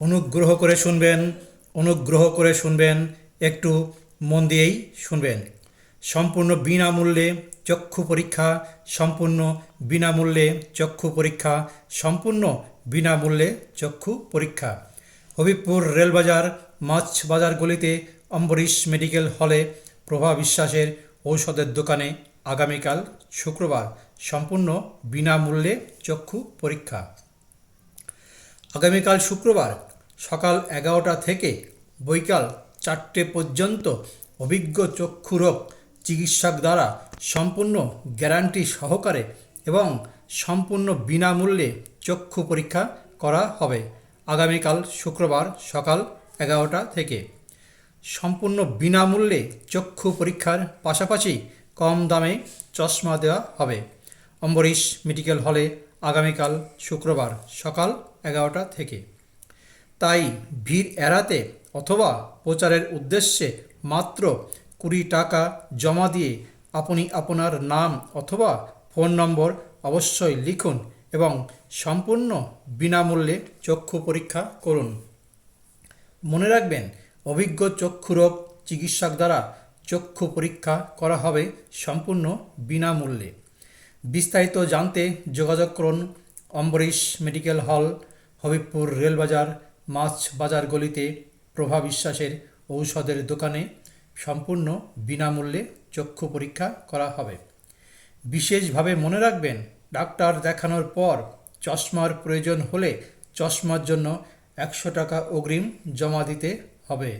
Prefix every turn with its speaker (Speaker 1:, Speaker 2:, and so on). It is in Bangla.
Speaker 1: অনুগ্রহ করে শুনবেন, অনুগ্রহ করে শুনবেন, একটু মন দিয়েই শুনবেন। সম্পূর্ণ বিনামূল্যে চক্ষু পরীক্ষা, সম্পূর্ণ বিনামূল্যে চক্ষু পরীক্ষা, সম্পূর্ণ বিনামূল্যে চক্ষু পরীক্ষা। হবিবপুর রেলবাজার, মাছ বাজার গলিতে, অম্বরীশ মেডিকেল হলে, প্রভা বিশ্বাসের ঔষধের দোকানে আগামীকাল শুক্রবার সম্পূর্ণ বিনামূল্যে চক্ষু পরীক্ষা। আগামীকাল শুক্রবার সকাল 11টা থেকে বৈকাল 4টে পর্যন্ত অভিজ্ঞ চক্ষুরোগ চিকিৎসক দ্বারা সম্পূর্ণ গ্যারান্টি সহকারে এবং সম্পূর্ণ বিনামূল্যে চক্ষু পরীক্ষা করা হবে। আগামীকাল শুক্রবার সকাল 11টা থেকে সম্পূর্ণ বিনামূল্যে চক্ষু পরীক্ষার পাশাপাশি কম দামে চশমা দেওয়া হবে। অম্বরীশ মেডিকেল হলে আগামীকাল শুক্রবার সকাল 11টা থেকে। তাই ভিড় এড়াতে অথবা প্রচারের উদ্দেশ্যে মাত্র 20 টাকা জমা দিয়ে আপনি আপনার নাম অথবা ফোন নম্বর অবশ্যই লিখুন এবং সম্পূর্ণ বিনামূল্যে চক্ষু পরীক্ষা করুন। মনে রাখবেন, অভিজ্ঞ চক্ষুরোগ চিকিৎসক দ্বারা চক্ষু পরীক্ষা করা হবে সম্পূর্ণ বিনামূল্যে। বিস্তারিত জানতে যোগাযোগ করুন অম্বরীশ মেডিকেল হল, হবিবপুর রেলবাজার, মাছ বাজার গলিতে, প্রভা বিশ্বাসের ঔষধের দোকানে সম্পূর্ণ বিনামূল্যে চক্ষু পরীক্ষা করা হবে। বিশেষভাবে মনে রাখবেন, ডাক্তার দেখানোর পর চশমার প্রয়োজন হলে চশমার জন্য 100 টাকা অগ্রিম জমা দিতে হবে।